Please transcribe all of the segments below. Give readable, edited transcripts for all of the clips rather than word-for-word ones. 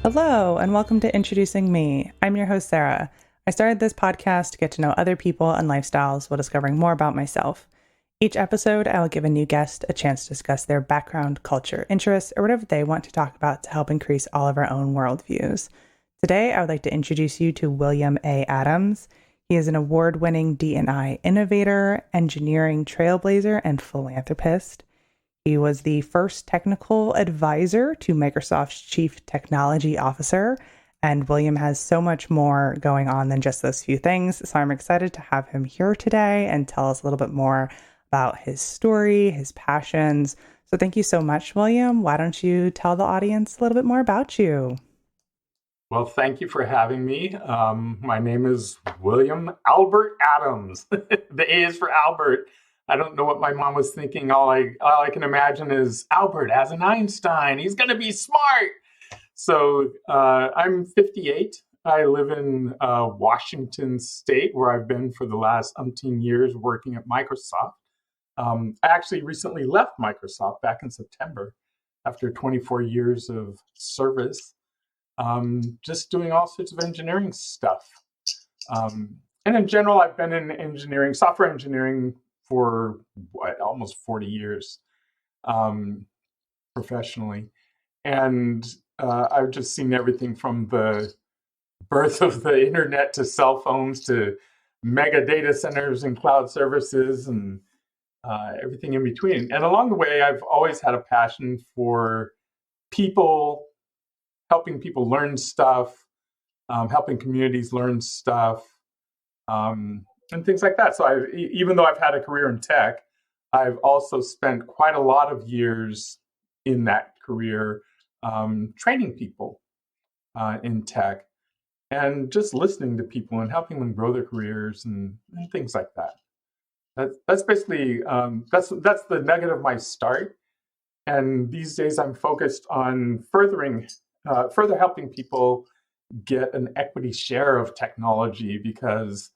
Hello, and welcome to Introducing Me. I'm your host, Sarah. I started this podcast to get to know other people and lifestyles while discovering more about myself. Each episode, I will give a new guest a chance to discuss their background, culture, interests, or whatever they want to talk about to help increase all of our own worldviews. Today, I would like to introduce you to William A. Adams. He is an award-winning D&I innovator, engineering trailblazer, and philanthropist. He was the first technical advisor to Microsoft's chief technology officer, and William has so much more going on than just those few things. So I'm excited to have him here today and tell us a little bit more about his story, his passions. So thank you so much, William. Why don't you tell the audience a little bit more about you? Well, thank you for having me. My name is William Albert Adams. The A is for Albert. I don't know what my mom was thinking. All I can imagine is Albert as an Einstein. He's going to be smart. So I'm 58. I live in Washington State, where I've been for the last umpteen years working at Microsoft. I actually recently left Microsoft back in September after 24 years of service. Just doing all sorts of engineering stuff. And in general, I've been in engineering, software engineering for almost 40 years professionally. And I've just seen everything from the birth of the internet to cell phones to mega data centers and cloud services and everything in between. And along the way, I've always had a passion for people, helping people learn stuff, helping communities learn stuff, and things like that. So even though I've had a career in tech, I've also spent quite a lot of years in that career training people in tech and just listening to people and helping them grow their careers and things like that. That's basically that's the nugget of my start. And these days I'm focused on further helping people get an equity share of technology because,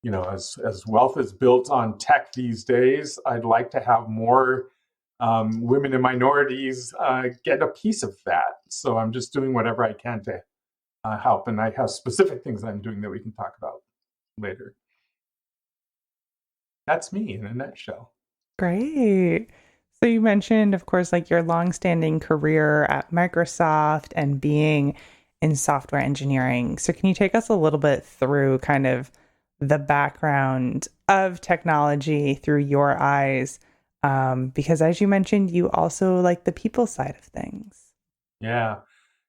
as wealth is built on tech these days, I'd like to have more women and minorities get a piece of that. So I'm just doing whatever I can to help. And I have specific things I'm doing that we can talk about later. That's me in a nutshell. Great. So you mentioned, of course, like your longstanding career at Microsoft and being in software engineering. So can you take us a little bit through kind of the background of technology through your eyes? Because as you mentioned, you also like the people side of things. Yeah.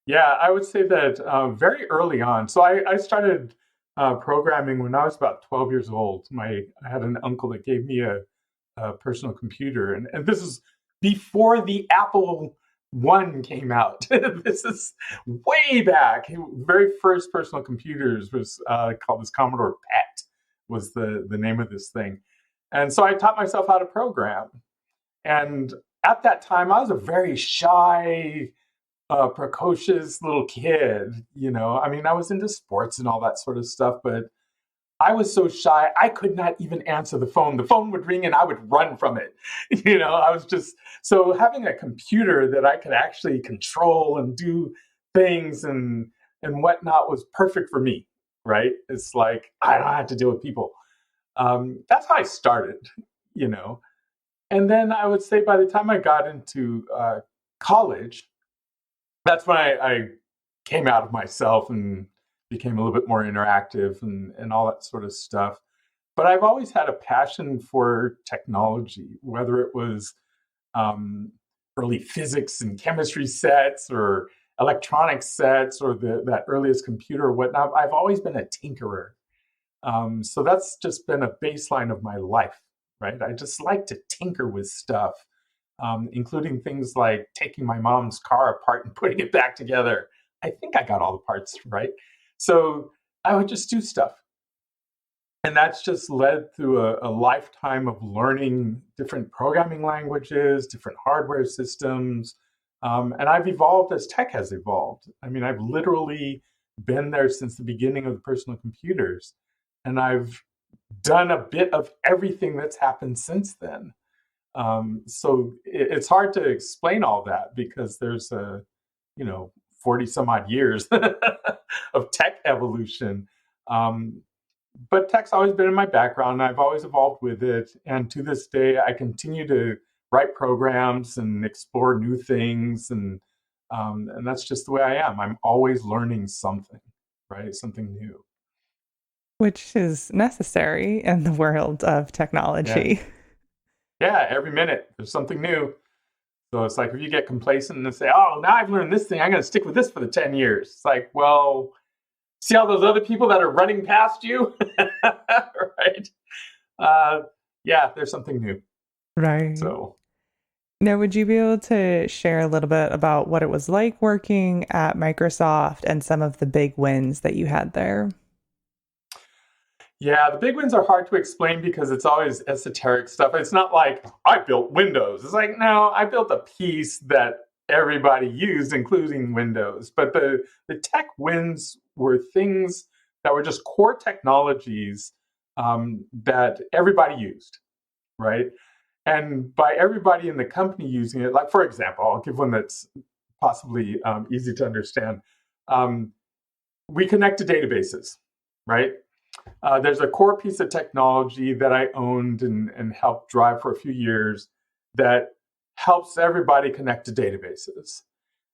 Yeah, I would say that very early on. So I started programming when I was about 12 years old. I had an uncle that gave me a personal computer, and this is before the Apple One came out. This is way back. Very first personal computers was called this Commodore PET was the name of this thing, and so I taught myself how to program. And at that time, I was a very shy, precocious little kid. I mean, I was into sports and all that sort of stuff, but I was so shy, I could not even answer the phone. The phone would ring and I would run from it. I was just, so having a computer that I could actually control and do things and whatnot was perfect for me, right? It's like, I don't have to deal with people. That's how I started, you know. And then I would say by the time I got into college, that's when I came out of myself and became a little bit more interactive and all that sort of stuff. But I've always had a passion for technology, whether it was early physics and chemistry sets or electronic sets or that earliest computer or whatnot. I've always been a tinkerer. So that's just been a baseline of my life, right? I just like to tinker with stuff, including things like taking my mom's car apart and putting it back together. I think I got all the parts right. So I would just do stuff. And that's just led through a lifetime of learning different programming languages, different hardware systems. And I've evolved as tech has evolved. I mean, I've literally been there since the beginning of the personal computers. And I've done a bit of everything that's happened since then. So it's hard to explain all that because there's 40 some odd years of tech evolution. But tech's always been in my background. I've always evolved with it. And to this day, I continue to write programs and explore new things. And that's just the way I am. I'm always learning something, right? Something new. Which is necessary in the world of Yeah. technology. Yeah. Every minute there's something new. So it's like if you get complacent and say, oh, now I've learned this thing, I'm going to stick with this for the 10 years. It's like, well, see all those other people that are running past you? Right? Yeah, there's something new. Right. So, Now, would you be able to share a little bit about what it was like working at Microsoft and some of the big wins that you had there? yeah, the big wins are hard to explain because it's always esoteric stuff. It's not like I built Windows. It's like, no, I built a piece that everybody used, including Windows. But the tech wins were things that were just core technologies that everybody used, right? And by everybody in the company using it, like, for example, I'll give one that's possibly easy to understand. Um, we connect to databases, right? There's a core piece of technology that I owned and helped drive for a few years that helps everybody connect to databases.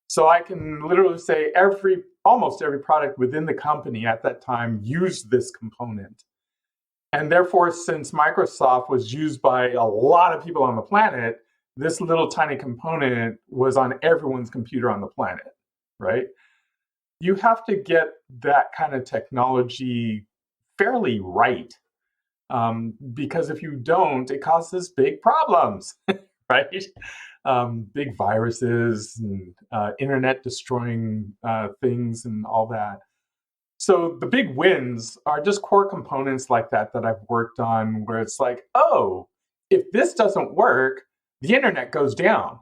So I can literally say almost every product within the company at that time used this component. And therefore, since Microsoft was used by a lot of people on the planet, this little tiny component was on everyone's computer on the planet, right? You have to get that kind of technology fairly right. Because if you don't, it causes big problems, right? Big viruses and internet destroying things and all that. So the big wins are just core components like that I've worked on where it's like, oh, if this doesn't work, the internet goes down,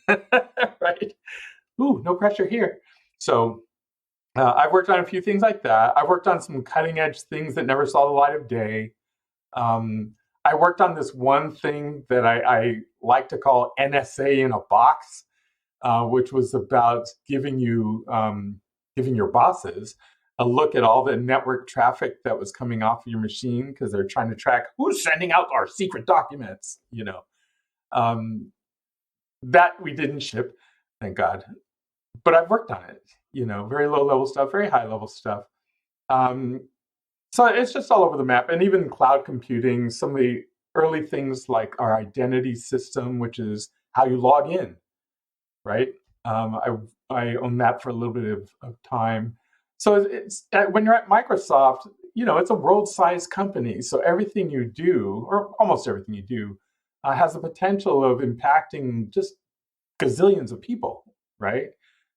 right? Ooh, no pressure here. So I've worked on a few things like that. I've worked on some cutting edge things that never saw the light of day. I worked on this one thing that I like to call NSA in a box, which was about giving your bosses a look at all the network traffic that was coming off of your machine because they're trying to track who's sending out our secret documents. That we didn't ship, thank God. But I've worked on it. Very low level stuff, very high level stuff. So it's just all over the map. And even cloud computing, some of the early things like our identity system, which is how you log in, right? I own that for a little bit of time. So it's when you're at Microsoft, it's a world-sized company. So everything you do, or almost everything you do, has the potential of impacting just gazillions of people, right?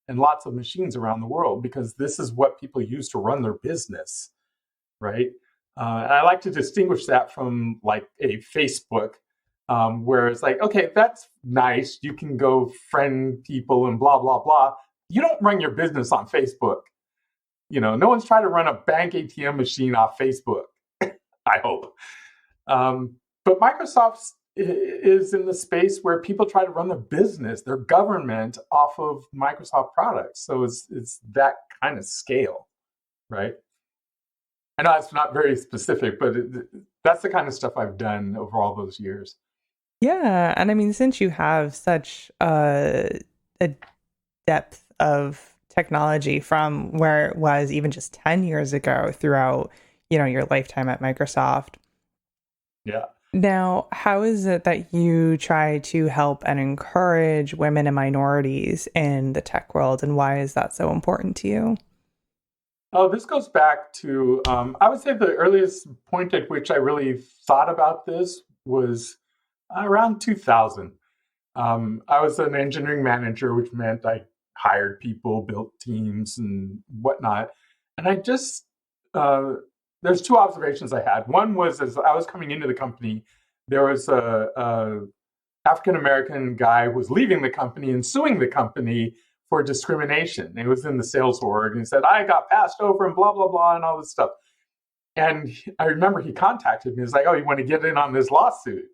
And lots of machines around the world because this is what people use to run their business, right? And I like to distinguish that from like a Facebook, where it's like, okay, that's nice. You can go friend people and blah, blah, blah. You don't run your business on Facebook. No one's trying to run a bank ATM machine off Facebook, I hope. But Microsoft is in the space where people try to run their business, their government off of Microsoft products. So it's that kind of scale, right? I know it's not very specific, but that's the kind of stuff I've done over all those years. Yeah. And I mean, since you have such a depth of technology from where it was even just 10 years ago throughout, your lifetime at Microsoft. Yeah. Now, how is it that you try to help and encourage women and minorities in the tech world, and why is that so important to you? Oh, this goes back to, I would say the earliest point at which I really thought about this was around 2000. I was an engineering manager, which meant I hired people, built teams, and whatnot. And there's two observations I had. One was as I was coming into the company, there was a African American guy who was leaving the company and suing the company for discrimination. It was in the sales org and he said, I got passed over and blah, blah, blah, and all this stuff. And I remember he contacted me. He's like, oh, you want to get in on this lawsuit?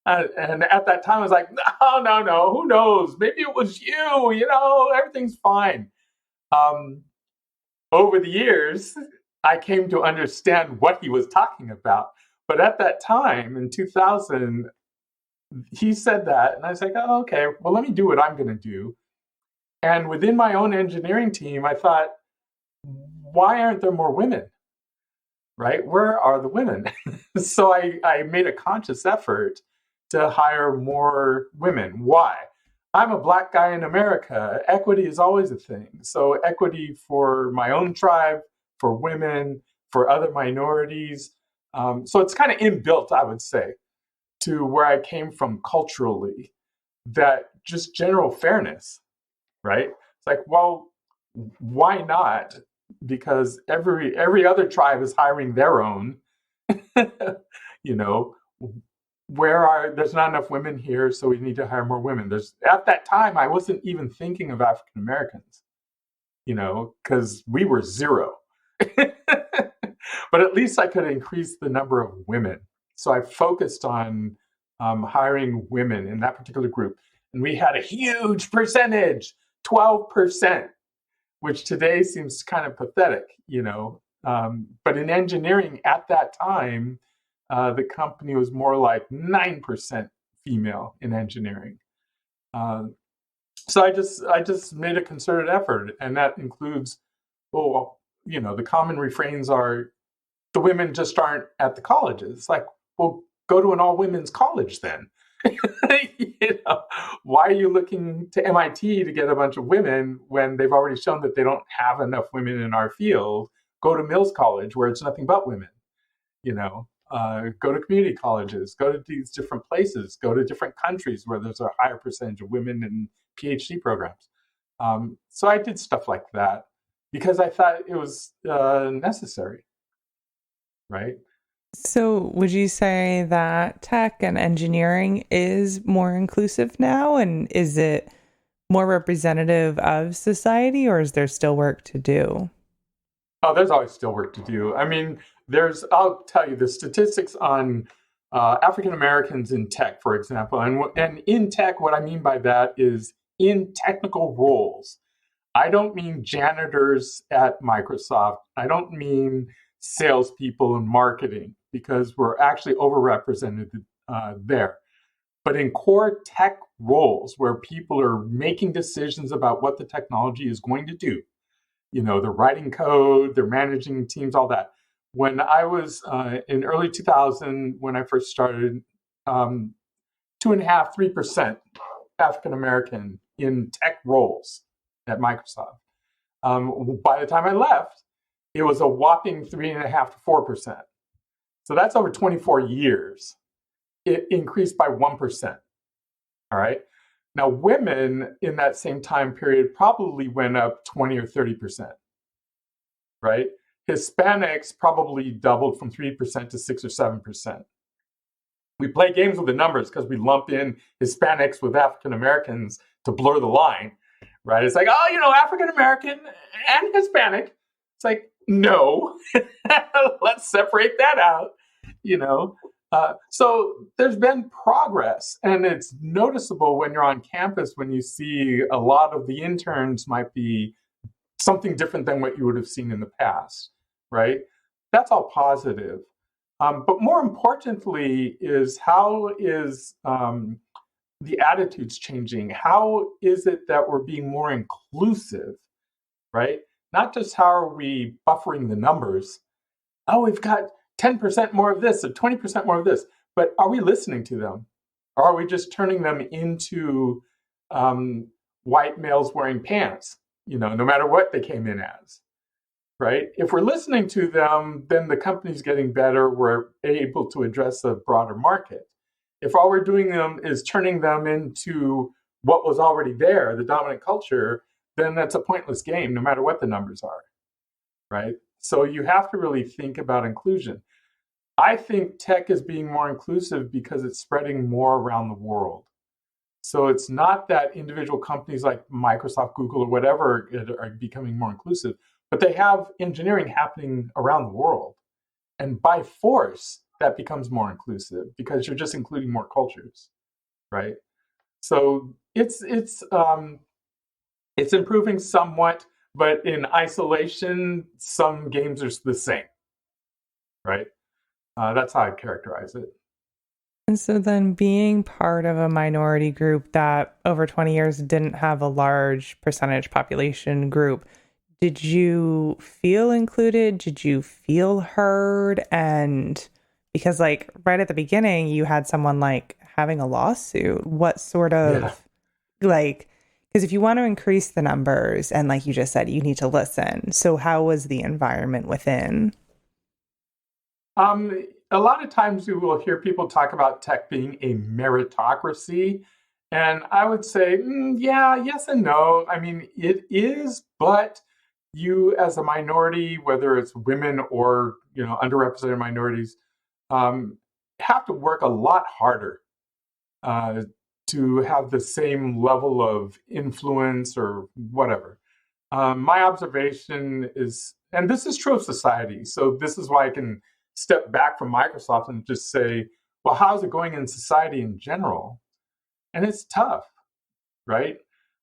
And at that time, I was like, no, who knows? Maybe it was you, everything's fine. Um, Over the years, I came to understand what he was talking about. But at that time, in 2000, he said that, and I was like, oh, okay, well, let me do what I'm going to do. And within my own engineering team, I thought, why aren't there more women? Right? Where are the women? So I made a conscious effort to hire more women. Why? I'm a black guy in America. Equity is always a thing. So, equity for my own tribe, for women, for other minorities. So, it's kind of inbuilt, I would say, to where I came from culturally, that just general fairness, right? It's like, well, why not? Because every other tribe is hiring their own. you know, there's not enough women here, so we need to hire more women. There's At that time I wasn't even thinking of African Americans, because we were zero. But at least I could increase the number of women. So I focused on hiring women in that particular group. And we had a huge percentage, 12%, which today seems kind of pathetic, But in engineering at that time, the company was more like 9% female in engineering. So I just made a concerted effort, and that includes, the common refrains are the women just aren't at the colleges. It's like, well, go to an all women's college then. Why are you looking to MIT to get a bunch of women when they've already shown that they don't have enough women in our field? Go to Mills College where it's nothing but women. Go to community colleges, go to these different places, go to different countries where there's a higher percentage of women in PhD programs. So I did stuff like that because I thought it was necessary, right? So, would you say that tech and engineering is more inclusive now? And is it more representative of society, or is there still work to do? Oh, there's always still work to do. I mean, I'll tell you the statistics on African Americans in tech, for example. And in tech, what I mean by that is in technical roles. I don't mean janitors at Microsoft. I don't mean salespeople and marketing, because we're actually overrepresented there. But in core tech roles where people are making decisions about what the technology is going to do, they're writing code, they're managing teams, all that. When I was in early 2000, when I first started, 2.5, 3% African American in tech roles at Microsoft. By the time I left, it was a whopping 3.5 to 4%. So that's over 24 years. It increased by 1%. All right. Now, women in that same time period probably went up 20 or 30%. Right. Hispanics probably doubled from 3% to 6 or 7%. We play games with the numbers because we lump in Hispanics with African Americans to blur the line, right? It's like, oh, African American and Hispanic. It's like, no, let's separate that out, you know. So there's been progress, and it's noticeable when you're on campus when you see a lot of the interns might be something different than what you would have seen in the past, right? That's all positive. But more importantly is how is the attitudes changing? How is it that we're being more inclusive, right? Not just how are we buffering the numbers. Oh, we've got 10% more of this or 20% more of this. But are we listening to them? Or are we just turning them into white males wearing pants, no matter what they came in as? Right? If we're listening to them, then the company's getting better. We're able to address a broader market. If all we're doing them is turning them into what was already there, the dominant culture, then that's a pointless game, no matter what the numbers are. Right? So you have to really think about inclusion. I think tech is being more inclusive because it's spreading more around the world. So it's not that individual companies like Microsoft, Google, or whatever are becoming more inclusive, but they have engineering happening around the world. And by force, that becomes more inclusive because you're just including more cultures, right? So it's improving somewhat, But in isolation, some games are the same, right? That's how I'd characterize it. And so then being part of a minority group that over 20 years didn't have a large percentage population group, did you feel included? Did you feel heard? And because like right at the beginning, you had someone like having a lawsuit. What sort Yeah. of like, because if you want to increase the numbers and like you just said, you need to listen. So how was the environment within? A lot of times you will hear people talk about tech being a meritocracy. And I would say, yeah, yes and no. I mean, it is, but you as a minority, whether it's women or, underrepresented minorities, um, have to work a lot harder uh, to have the same level of influence or whatever. My observation is, and this is true of society, so this is why I can step back from Microsoft and just say, well, how's it going in society in general? And it's tough, right?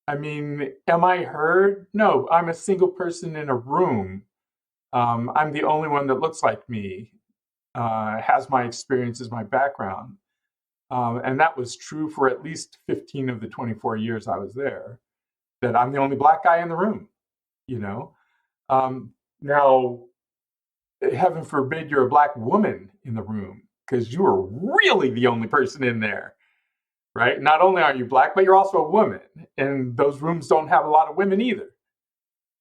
I mean, am I heard? No, I'm a single person in a room. I'm the only one that looks like me, has my experiences, my background. And that was true for at least 15 of the 24 years I was there, that I'm the only black guy in the room, you know? Now, heaven forbid you're a black woman in the room, because you are really the only person in there, right? Not only are you black, but you're also a woman. And those rooms don't have a lot of women either,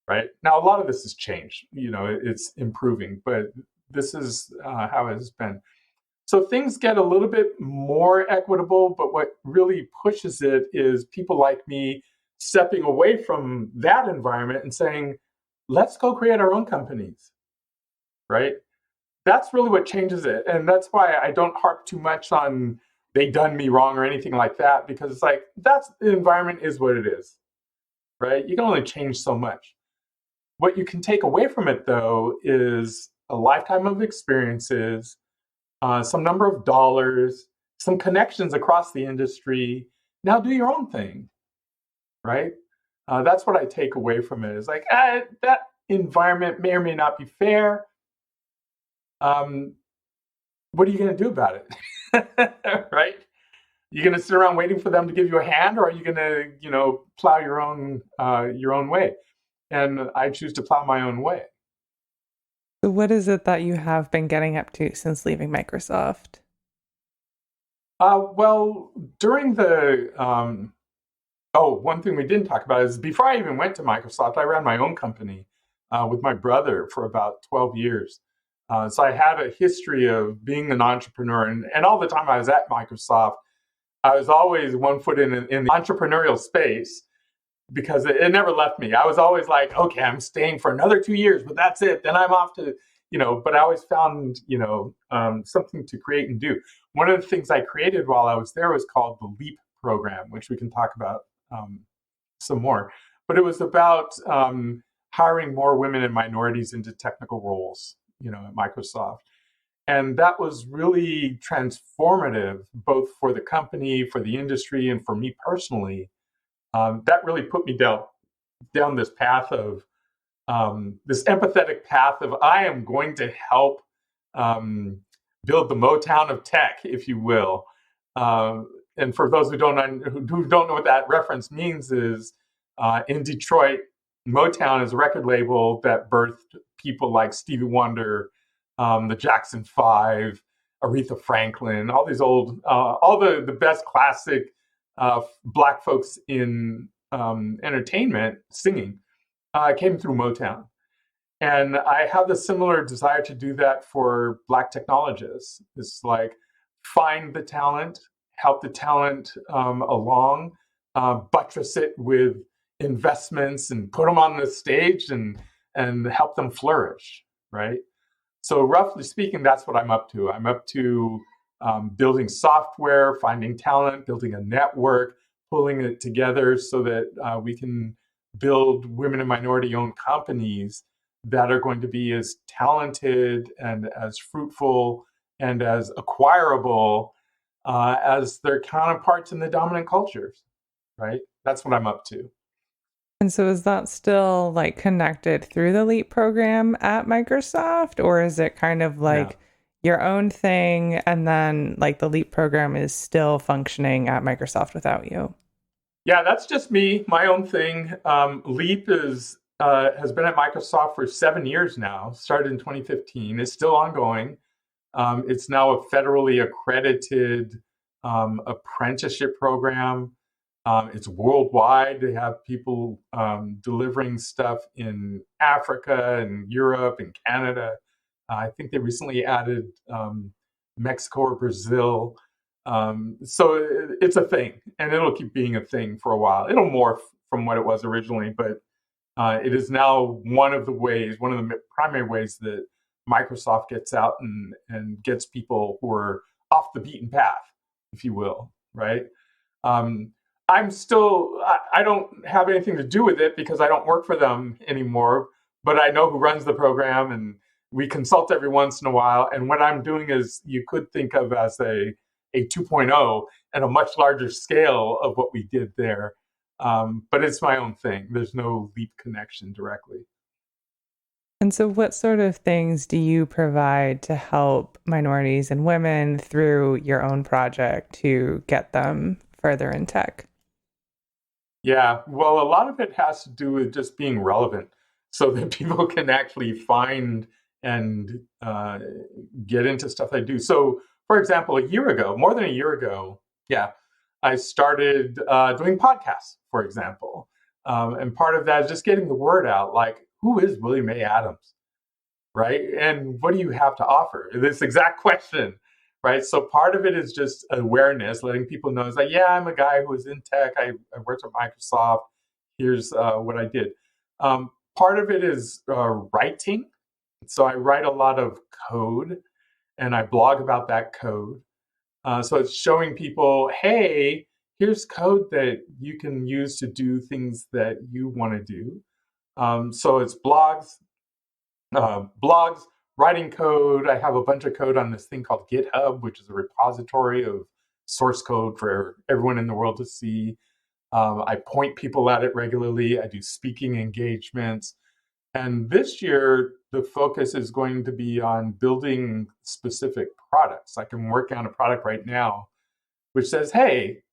right? Now, a lot of this has changed, it's improving, but this is how it has been. So things get a little bit more equitable, but what really pushes it is people like me stepping away from that environment and saying, let's go create our own companies, right? That's really what changes it. And that's why I don't harp too much on they done me wrong or anything like that, because it's like, that's the environment is what it is, right? You can only change so much. What you can take away from it, though, is a lifetime of experiences, some number of dollars, some connections across the industry. Now do your own thing, right? That's what I take away from it. Is like that environment may or may not be fair. Um, what are you going to do about it, right? You going to sit around waiting for them to give you a hand, or are you going to, plow your own way? And I choose to plow my own way. So what is it that you have been getting up to since leaving Microsoft? Well, during the one thing we didn't talk about is before I even went to Microsoft, I ran my own company with my brother for about 12 years. So I had a history of being an entrepreneur, and all the time I was at Microsoft, I was always one foot in the entrepreneurial space because it never left me. I was always like, okay, I'm staying for another 2 years, but that's it. Then I'm off to, but I always found, something to create and do. One of the things I created while I was there was called the LEAP program, which we can talk about some more. But it was about hiring more women and minorities into technical roles, at Microsoft. And that was really transformative, both for the company, for the industry, and for me personally. That really put me down this path of this empathetic path of I am going to help um, build the Motown of tech, if you will. And for those who don't know what that reference means, is in Detroit, Motown is a record label that birthed people like Stevie Wonder, the Jackson Five, Aretha Franklin, all these all the best classic black folks in entertainment singing came through Motown. And I have the similar desire to do that for Black technologists. It's like find the talent, help the talent along, buttress it with investments, and put them on the stage and help them flourish, right? So roughly speaking, that's what I'm up to. I'm up to building software, finding talent, building a network, pulling it together so that we can build women and minority-owned companies that are going to be as talented and as fruitful and as acquirable as their counterparts in the dominant cultures, right? That's what I'm up to. And so is that still like connected through the LEAP program at Microsoft, or is it kind of Yeah. like your own thing and then like the LEAP program is still functioning at Microsoft without you? Yeah, that's just me, my own thing. Leap is has been at Microsoft for 7 years now. Started in 2015. It's still ongoing. It's now a federally accredited apprenticeship program. It's worldwide. They have people delivering stuff in Africa and Europe and Canada. I think they recently added Mexico or Brazil. So it's a thing, and it'll keep being a thing for a while. It'll morph from what it was originally, but it is now one of the primary ways that Microsoft gets out and gets people who are off the beaten path, if you will, right? Um, I don't have anything to do with it because I don't work for them anymore, but I know who runs the program and we consult every once in a while. And what I'm doing is you could think of as a 2.0 and a much larger scale of what we did there. But it's my own thing. There's no Leap connection directly. And so, what sort of things do you provide to help minorities and women through your own project to get them further in tech? Yeah, well, a lot of it has to do with just being relevant so that people can actually find and get into stuff they do. So, for example, more than a year ago, yeah, I started doing podcasts, for example. And part of that is just getting the word out like, who is William A. Adams? Right? And what do you have to offer? This exact question, right? So part of it is just awareness, letting people know it's like, yeah, I'm a guy who was in tech. I worked at Microsoft. Here's what I did. Part of it is writing. So I write a lot of code and I blog about that code. So it's showing people, hey, here's code that you can use to do things that you want to do. So it's blogs, writing code. I have a bunch of code on this thing called GitHub, which is a repository of source code for everyone in the world to see. I point people at it regularly. I do speaking engagements. And this year, the focus is going to be on building specific products. Like I'm working on a product right now, which says, hey,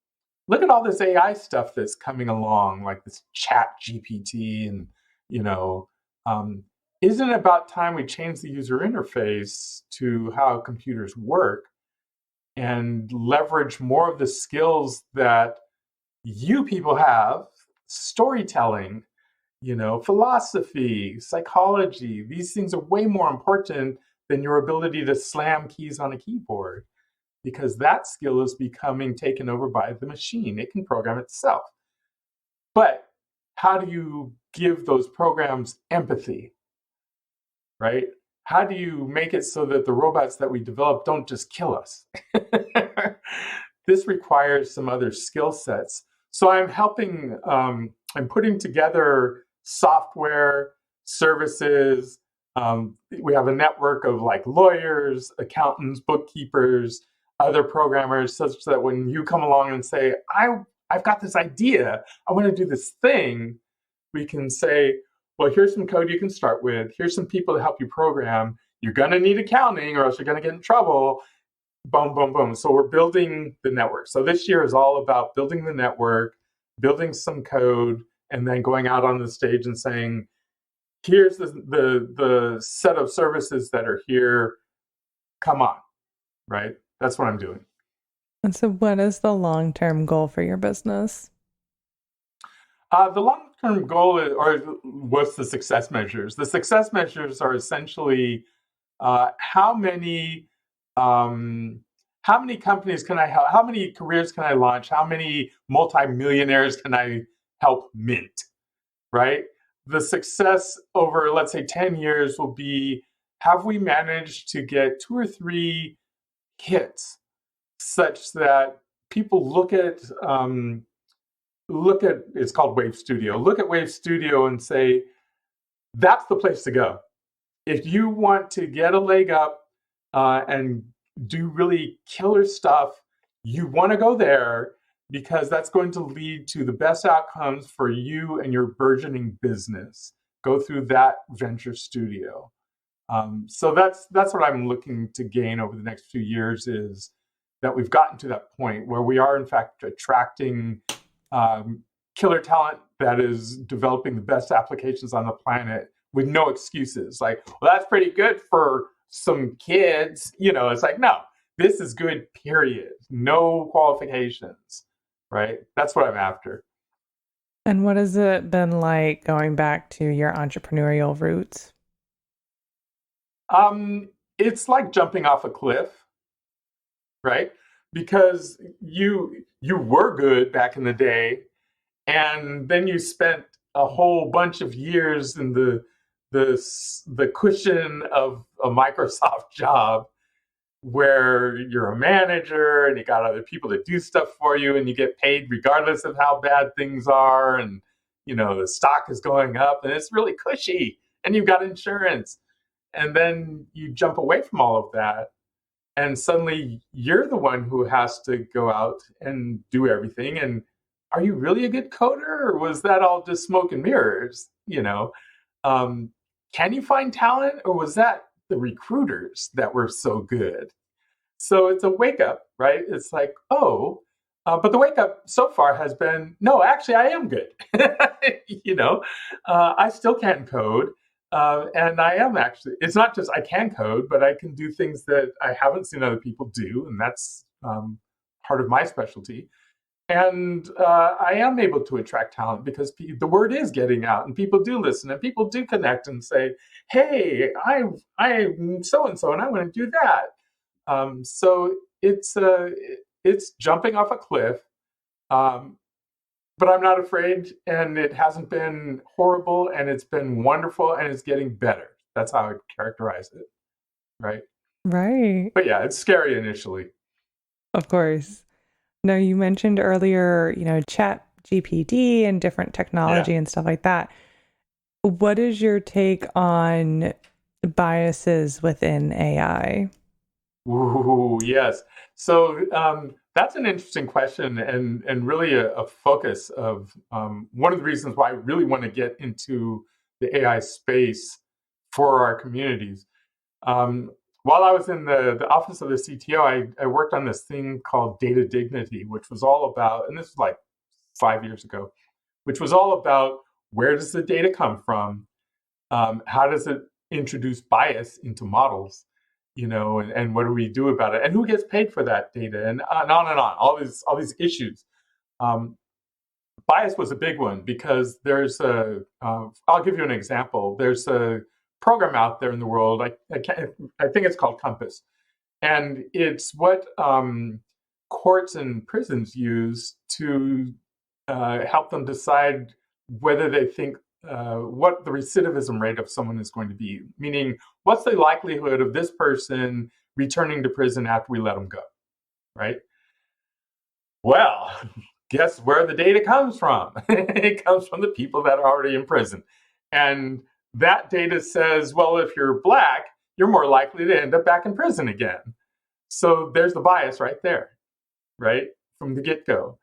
look at all this AI stuff that's coming along, like this chat GPT and, you know, um, isn't it about time we change the user interface to how computers work and leverage more of the skills that you people have, storytelling, philosophy, psychology. These things are way more important than your ability to slam keys on a keyboard because that skill is becoming taken over by the machine. It can program itself. But how do you give those programs empathy, right? How do you make it so that the robots that we develop don't just kill us? This requires some other skill sets. So I'm putting together software, services. We have a network of like lawyers, accountants, bookkeepers, other programmers, such that when you come along and say, I've got this idea, I want to do this thing, we can say, well, here's some code you can start with. Here's some people to help you program. You're going to need accounting or else you're going to get in trouble. Boom, boom, boom. So we're building the network. So this year is all about building the network, building some code, and then going out on the stage and saying, here's the set of services that are here. Come on, right? That's what I'm doing. And so, what is the long term goal for your business? The long-term goal or what's the success measures? The success measures are essentially how many companies can I help? How many careers can I launch? How many multimillionaires can I help mint? Right? The success over, let's say, 10 years will be, have we managed to get 2 or 3 hits such that people look at it's called Wave Studio. Look at Wave Studio and say, that's the place to go. If you want to get a leg up and do really killer stuff, you want to go there because that's going to lead to the best outcomes for you and your burgeoning business. Go through that venture studio. So that's what I'm looking to gain over the next few years, is that we've gotten to that point where we are in fact attracting killer talent that is developing the best applications on the planet with no excuses. Like, well, that's pretty good for some kids. It's like, no, this is good, period. No qualifications, right? That's what I'm after. And what has it been like going back to your entrepreneurial roots? It's like jumping off a cliff, right? Because you were good back in the day, and then you spent a whole bunch of years in the cushion of a Microsoft job, where you're a manager and you got other people to do stuff for you, and you get paid regardless of how bad things are, and the stock is going up and it's really cushy, and you've got insurance. And then you jump away from all of that, and suddenly you're the one who has to go out and do everything. And are you really a good coder, or was that all just smoke and mirrors? um, can you find talent, or was that the recruiters that were so good? So it's a wake up, right? It's like, oh, but the wake up so far has been, no, actually, I am good. I still can code. And I am actually, it's not just I can code, but I can do things that I haven't seen other people do. And that's part of my specialty. And I am able to attract talent because the word is getting out, and people do listen, and people do connect and say, hey, I'm so and so, and I want to do that. So it's jumping off a cliff, um, but I'm not afraid, and it hasn't been horrible, and it's been wonderful, and it's getting better. That's how I characterize it, right? Right. But yeah, it's scary initially. Of course. No, you mentioned earlier, chat GPT and different technology Yeah. and stuff like that. What is your take on biases within AI? Ooh, yes. So that's an interesting question, and really a focus of one of the reasons why I really want to get into the AI space for our communities. Um, while I was in the office of the CTO, I worked on this thing called data dignity, which was all about, and this was like 5 years ago, which was all about, where does the data come from? How does it introduce bias into models? And what do we do about it? And who gets paid for that data? And on and on. All these issues. Um, Bias was a big one, because there's I'll give you an example. There's a program out there in the world. I think it's called Compass, and it's what courts and prisons use to help them decide whether they think what the recidivism rate of someone is going to be. Meaning, what's the likelihood of this person returning to prison after we let them go, right? Well, guess where the data comes from? It comes from the people that are already in prison. And that data says, well, if you're Black, you're more likely to end up back in prison again. So there's the bias right there, right? From the get go.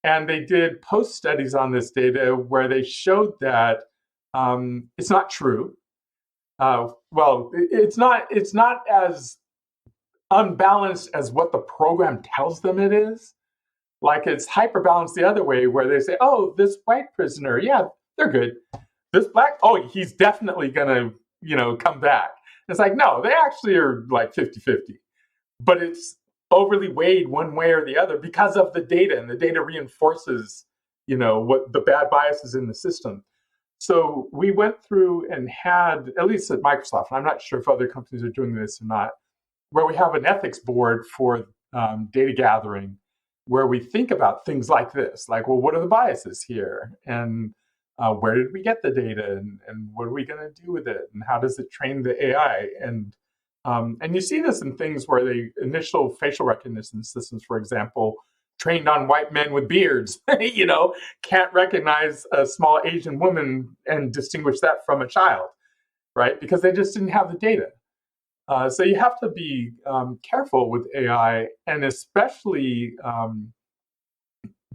And they did post studies on this data where they showed that it's not true. Well, it's not as unbalanced as what the program tells them it is. Like, it's hyper balanced the other way, where they say, oh, this white prisoner, yeah, they're good. This Black, oh, he's definitely gonna, come back. It's like, no, they actually are like 50-50. But it's overly weighed one way or the other because of the data, and the data reinforces, what the bad biases in the system. So we went through and had, at least at Microsoft, and I'm not sure if other companies are doing this or not, where we have an ethics board for data gathering, where we think about things like this, like, well, what are the biases here? And where did we get the data? And what are we going to do with it? And how does it train the AI? And you see this in things where the initial facial recognition systems, for example, trained on white men with beards, can't recognize a small Asian woman and distinguish that from a child, right? Because they just didn't have the data. So you have to be careful with AI, and especially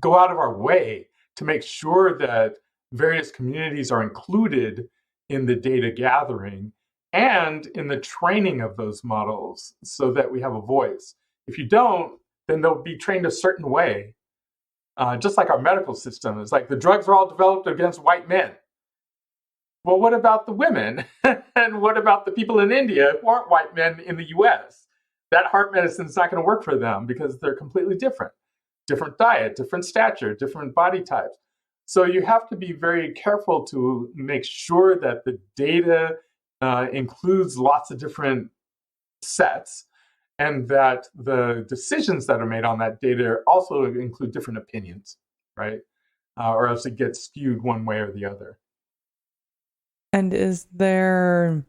go out of our way to make sure that various communities are included in the data gathering and in the training of those models so that we have a voice. If you don't, then they'll be trained a certain way. Just like our medical system, it's like the drugs are all developed against white men. Well, what about the women? And what about the people in India who aren't white men in the US? That heart medicine is not going to work for them because they're completely different. Different diet, different stature, different body types. So you have to be very careful to make sure that the data includes lots of different sets and that the decisions that are made on that data also include different opinions, right? Or else it gets skewed one way or the other. And is there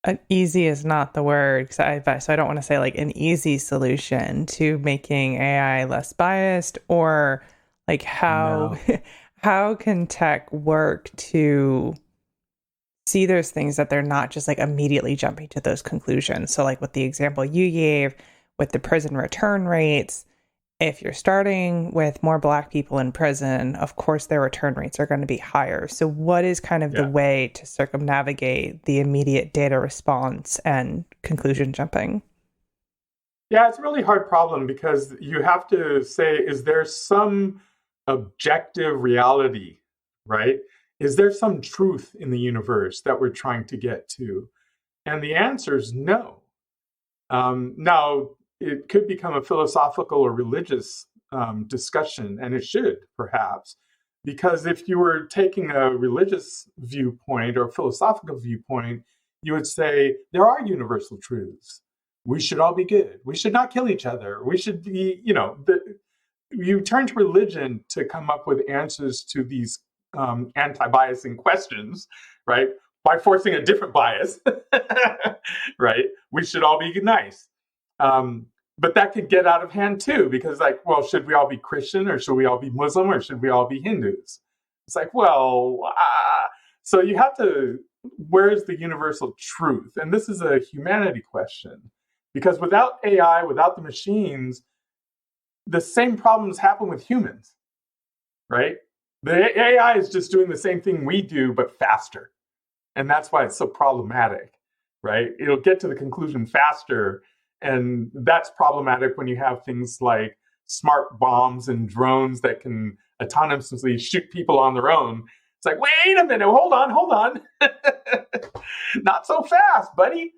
an easy is not the word, so I don't want to say like an easy solution to making AI less biased, or like how No. how can tech work to see those things that they're not just like immediately jumping to those conclusions? So like with the example you gave with the prison return rates, if you're starting with more Black people in prison, of course their return rates are going to be higher. So what is kind of the way to circumnavigate the immediate data response and conclusion jumping? Yeah, it's a really hard problem because you have to say, is there some objective reality, right? Is there some truth in the universe that we're trying to get to? And the answer is no. Now, it could become a philosophical or religious discussion, and it should, perhaps, because if you were taking a religious viewpoint or philosophical viewpoint, you would say there are universal truths. We should all be good. We should not kill each other. We should be, you turn to religion to come up with answers to these anti-biasing questions, right? By forcing a different bias, right? We should all be nice. But that could get out of hand too, because like, well, should we all be Christian or should we all be Muslim or should we all be Hindus? It's like, well, so you have to, where's the universal truth? And this is a humanity question, because without AI, without the machines, the same problems happen with humans, right? The AI is just doing the same thing we do, but faster. And that's why it's so problematic, right? It'll get to the conclusion faster. And that's problematic when you have things like smart bombs and drones that can autonomously shoot people on their own. It's like, wait a minute, hold on. Not so fast, buddy.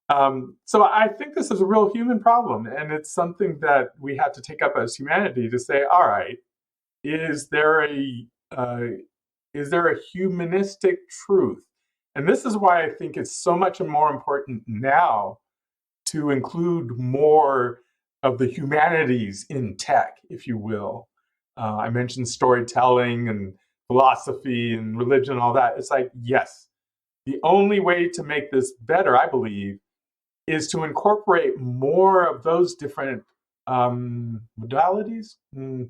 So I think this is a real human problem. And it's something that we have to take up as humanity to say, all right, is there a humanistic truth? And this is why I think it's so much more important now to include more of the humanities in tech, if you will. I mentioned storytelling and philosophy and religion and all that. It's like, yes, the only way to make this better, I believe, is to incorporate more of those different modalities,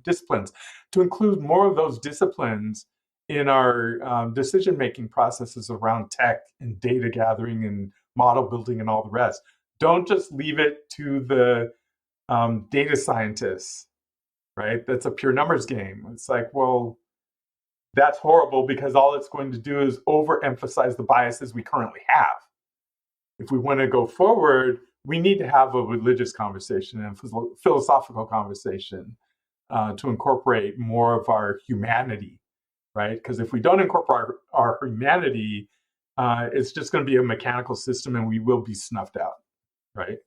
disciplines, to include more of those disciplines in our decision-making processes around tech and data gathering and model building and all the rest. Don't just leave it to the data scientists, right? That's a pure numbers game. It's like, well, that's horrible because all it's going to do is overemphasize the biases we currently have. If we want to go forward, we need to have a religious conversation and philosophical conversation to incorporate more of our humanity, right? Because if we don't incorporate our humanity, it's just going to be a mechanical system and we will be snuffed out, right?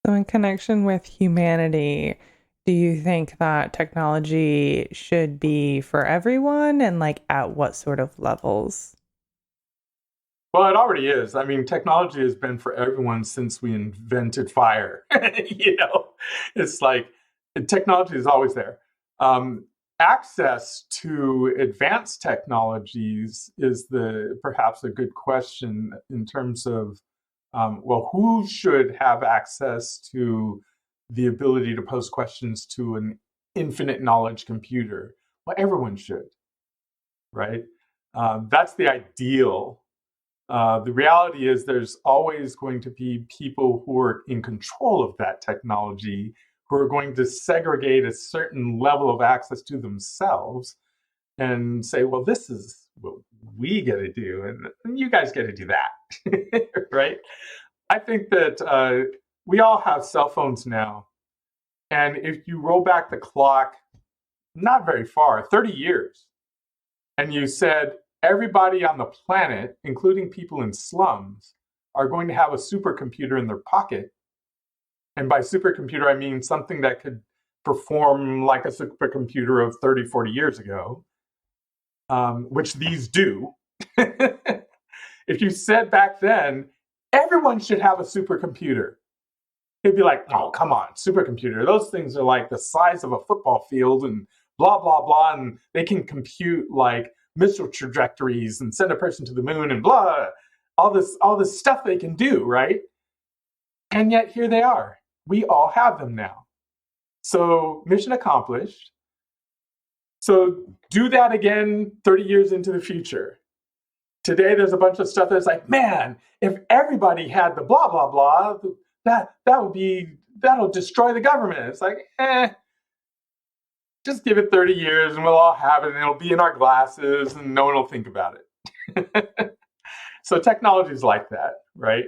So in connection with humanity, do you think that technology should be for everyone, and like at what sort of levels? Well, it already is. I mean, technology has been for everyone since we invented fire. It's like technology is always there. Access to advanced technologies is perhaps a good question in terms of, well, who should have access to the ability to pose questions to an infinite knowledge computer? Well, everyone should, right? That's the ideal. The reality is there's always going to be people who are in control of that technology who are going to segregate a certain level of access to themselves and say, well, this is what we get to do, and you guys get to do that, right? I think that we all have cell phones now. And if you roll back the clock, not very far, 30 years, and you said everybody on the planet, including people in slums, are going to have a supercomputer in their pocket. And by supercomputer, I mean something that could perform like a supercomputer of 30, 40 years ago, which these do. If you said back then, everyone should have a supercomputer, it'd be like, oh, come on, supercomputer. Those things are like the size of a football field and blah, blah, blah. And they can compute like missile trajectories and send a person to the moon and blah, all this stuff they can do, right? And yet here they are. We all have them now. So mission accomplished. So do that again 30 years into the future. Today, there's a bunch of stuff that's like, man, if everybody had the blah, blah, blah, that'll destroy the government. It's like, just give it 30 years and we'll all have it and it'll be in our glasses and no one will think about it. So technology is like that, right?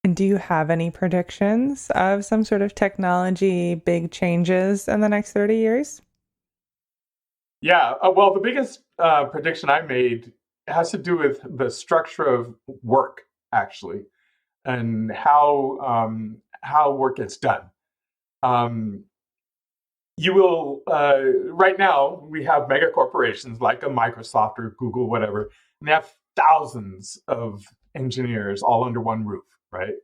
And do you have any predictions of some sort of technology big changes in the next 30 years? Yeah, well, the biggest prediction I made has to do with the structure of work, actually, and how work gets done. You will right now we have mega corporations like a Microsoft or Google, whatever, and they have thousands of engineers all under one roof, right?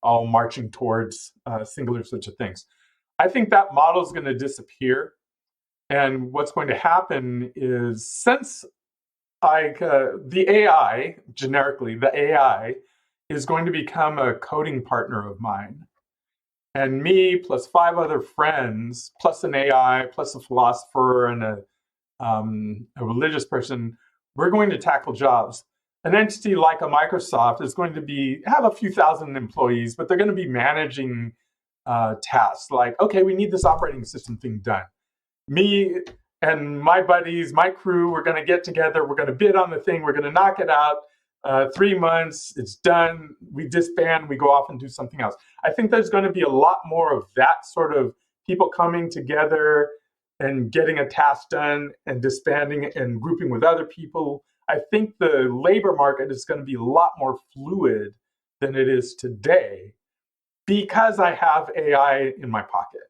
All marching towards singular such a things. I think that model is going to disappear, and what's going to happen is since the AI, generically, the AI is going to become a coding partner of mine. And me plus 5 other friends, plus an AI, plus a philosopher and a religious person, we're going to tackle jobs. An entity like a Microsoft is going to have a few thousand employees, but they're going to be managing tasks like, okay, we need this operating system thing done. Me and my buddies, my crew, we're going to get together. We're going to bid on the thing. We're going to knock it out. 3 months, it's done. We disband. We go off and do something else. I think there's going to be a lot more of that sort of people coming together and getting a task done and disbanding and grouping with other people. I think the labor market is going to be a lot more fluid than it is today because I have AI in my pocket.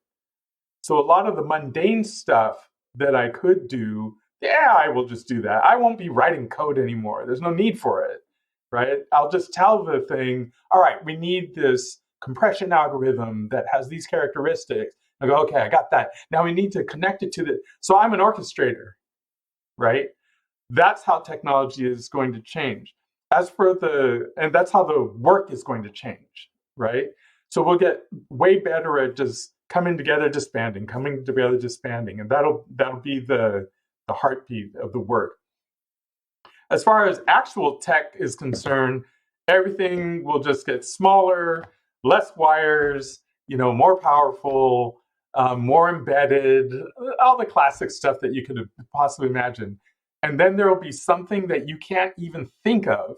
So a lot of the mundane stuff that I could do, the AI will just do that. I won't be writing code anymore. There's no need for it, right? I'll just tell the thing, all right, we need this compression algorithm that has these characteristics. I go, okay, I got that. Now we need to connect it to the, so I'm an orchestrator, right? That's how technology is going to change. And that's how the work is going to change, right? So we'll get way better at just coming together, disbanding, and that'll be the heartbeat of the work. As far as actual tech is concerned, everything will just get smaller, less wires, more powerful, more embedded, all the classic stuff that you could possibly imagine. And then there will be something that you can't even think of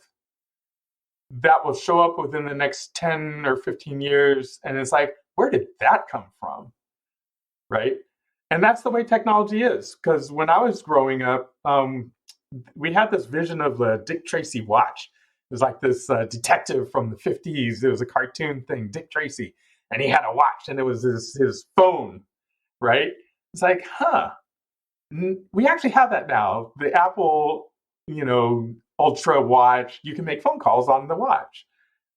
that will show up within the next 10 or 15 years. And it's like, where did that come from? Right? And that's the way technology is. Because when I was growing up, we had this vision of the Dick Tracy watch. It was like this detective from the 50s. It was a cartoon thing, Dick Tracy. And he had a watch and it was his phone, right? It's like, we actually have that now. The Apple, Ultra watch, you can make phone calls on the watch,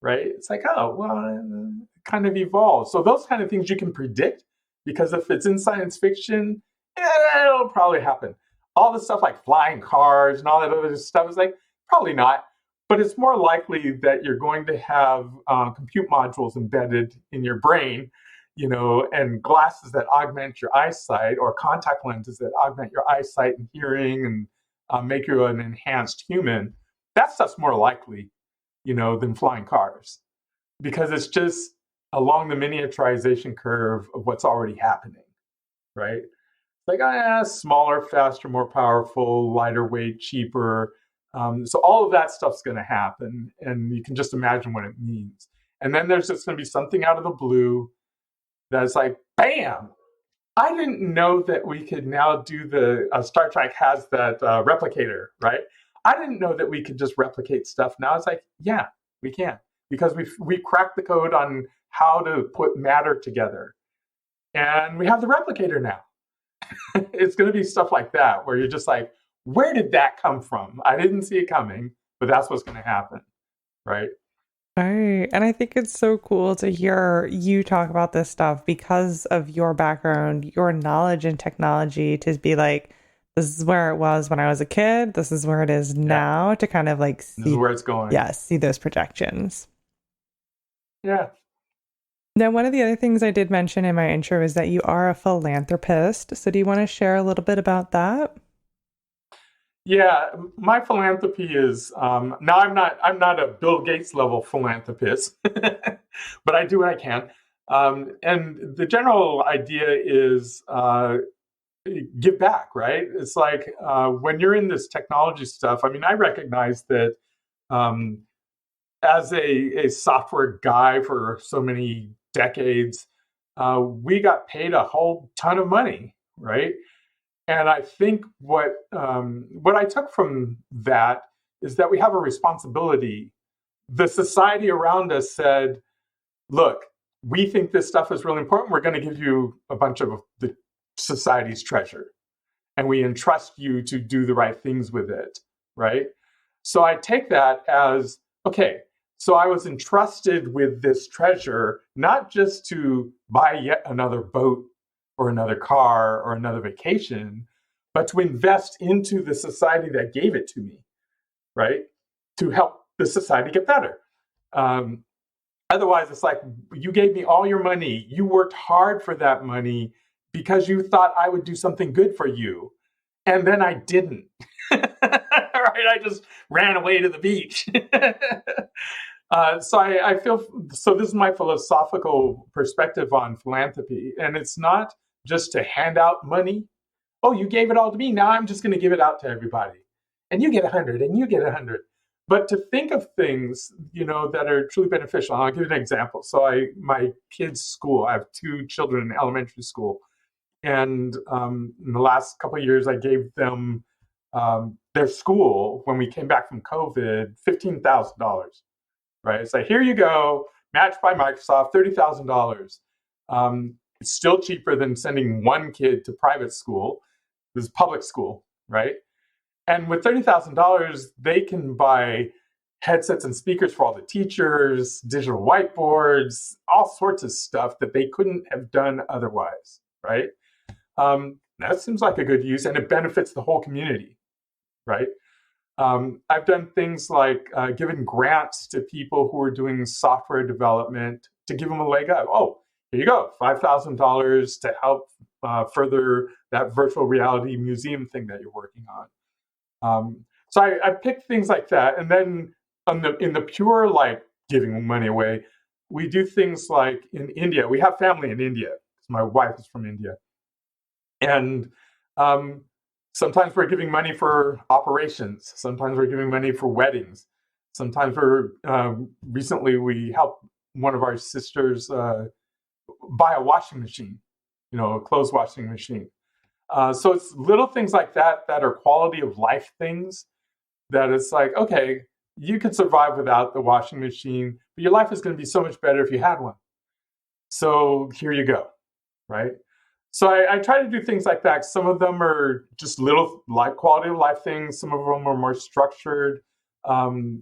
right? It's like, oh, well, it kind of evolved. So those kind of things you can predict because if it's in science fiction, it'll probably happen. All the stuff like flying cars and all that other stuff is like, probably not. But it's more likely that you're going to have compute modules embedded in your brain, and glasses that augment your eyesight or contact lenses that augment your eyesight and hearing and make you an enhanced human. That stuff's more likely, than flying cars because it's just along the miniaturization curve of what's already happening, right? Like, smaller, faster, more powerful, lighter weight, cheaper. So all of that stuff's going to happen, and you can just imagine what it means. And then there's just going to be something out of the blue that's like, bam! I didn't know that we could now do the Star Trek has that replicator, right? I didn't know that we could just replicate stuff. Now it's like, yeah, we can, because we cracked the code on how to put matter together, and we have the replicator now. It's going to be stuff like that where you're just like, where did that come from? I didn't see it coming, but that's what's going to happen, right? Right. And I think it's so cool to hear you talk about this stuff because of your background, your knowledge in technology, to be like, this is where it was when I was a kid. This is where it is Yeah, now, to kind of like this is see, where it's going. yeah, see those projections. Yeah. Now, one of the other things I did mention in my intro is that you are a philanthropist. So do you want to share a little bit about that? Yeah, my philanthropy is now I'm not a Bill Gates level philanthropist, but I do what I can. And the general idea is give back, right? It's like when you're in this technology stuff. I mean, I recognize that um, as a software guy for so many decades, we got paid a whole ton of money, right? And I think what I took from that is that we have a responsibility. The society around us said, "Look, we think this stuff is really important. We're going to give you a bunch of the society's treasure, and we entrust you to do the right things with it." Right? So I take that as, okay. So I was entrusted with this treasure, not just to buy yet another boat or another car or another vacation, but to invest into the society that gave it to me, right? To help the society get better. Um, Otherwise, it's like, you gave me all your money. You worked hard for that money because you thought I would do something good for you. And then I didn't. Right? I just ran away to the beach. So I feel so. This is my philosophical perspective on philanthropy, and it's not just to hand out money. Oh, you gave it all to me. Now I'm just going to give it out to everybody, and you get 100, and you get 100. But to think of things, that are truly beneficial. I'll give you an example. So my kids' school. I have two children in elementary school, and in the last couple of years, I gave them their school when we came back from COVID $15,000. Right? It's like, here you go, matched by Microsoft, $30,000. It's still cheaper than sending one kid to private school. This is public school, right? And with $30,000, they can buy headsets and speakers for all the teachers, digital whiteboards, all sorts of stuff that they couldn't have done otherwise, right? That seems like a good use, and it benefits the whole community, right? I've done things like giving grants to people who are doing software development to give them a leg up. Oh, here you go, $5,000 to help further that virtual reality museum thing that you're working on. So I pick things like that, and then in the pure like giving money away, we do things like in India. We have family in India because my wife is from India, and sometimes we're giving money for operations. Sometimes we're giving money for weddings. Sometimes recently we helped one of our sisters buy a washing machine, a clothes washing machine. So it's little things like that that are quality of life things that it's like, okay, you could survive without the washing machine, but your life is going to be so much better if you had one. So here you go, right? So I try to do things like that. Some of them are just little like quality of life things. Some of them are more structured. And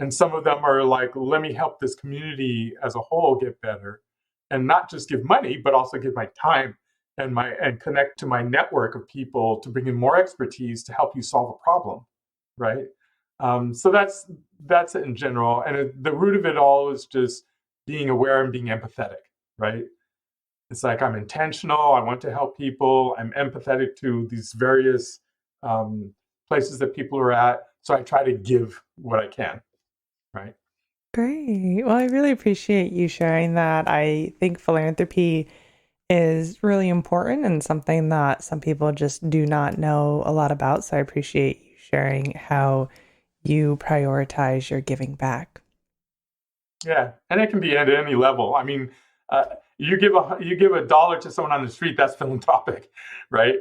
some of them are like, let me help this community as a whole get better. And not just give money, but also give my time and connect to my network of people to bring in more expertise to help you solve a problem, right? So that's it in general. And the root of it all is just being aware and being empathetic, right? It's like, I'm intentional. I want to help people. I'm empathetic to these various places that people are at. So I try to give what I can, right? Great. Well, I really appreciate you sharing that. I think philanthropy is really important and something that some people just do not know a lot about. So I appreciate you sharing how you prioritize your giving back. Yeah, and it can be at any level. I mean, uh, you give a dollar to someone on the street, that's philanthropic, right?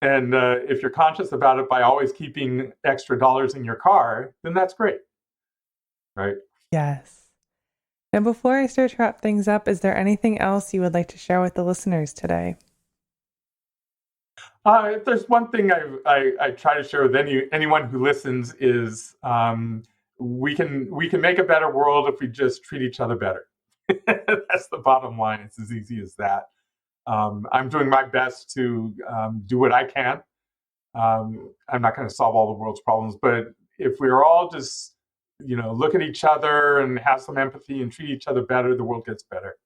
And if you're conscious about it by always keeping extra dollars in your car, then that's great, right? Yes. And before I start to wrap things up, is there anything else you would like to share with the listeners today? If there's one thing I try to share with anyone who listens is we can make a better world if we just treat each other better. That's the bottom line. It's as easy as that. I'm doing my best to do what I can. I'm not going to solve all the world's problems, but if we're all just look at each other and have some empathy and treat each other better, the world gets better.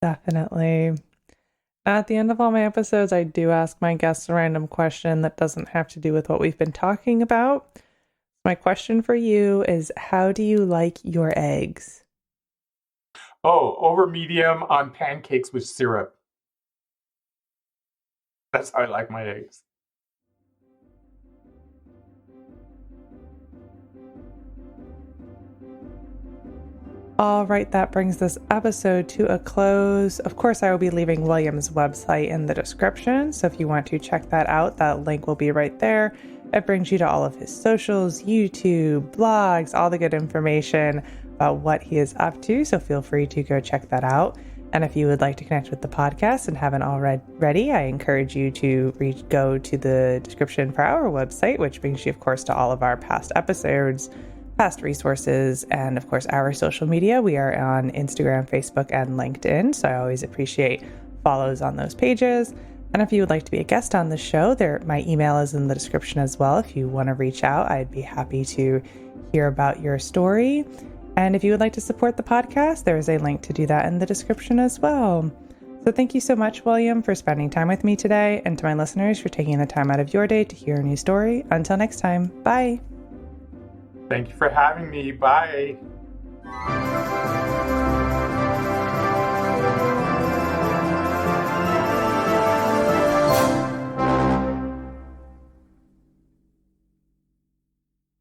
Definitely. At the end of all my episodes, I do ask my guests a random question that doesn't have to do with what we've been talking about. My question for you is, how do you like your eggs? Oh, over medium on pancakes with syrup. That's how I like my eggs. All right, that brings this episode to a close. Of course, I will be leaving William's website in the description, so if you want to check that out, that link will be right there. It brings you to all of his socials, YouTube, blogs, all the good information about what he is up to, so feel free to go check that out. And if you would like to connect with the podcast and haven't already, I encourage you to go to the description for our website, which brings you, of course, to all of our past episodes, past resources, and of course our social media. We are on Instagram, Facebook, and LinkedIn, so I always appreciate follows on those pages. And if you would like to be a guest on the show, my email is in the description as well. If you want to reach out, I'd be happy to hear about your story. And if you would like to support the podcast, there is a link to do that in the description as well. So thank you so much, William, for spending time with me today, and to my listeners for taking the time out of your day to hear a new story. Until next time, bye. Thank you for having me. Bye.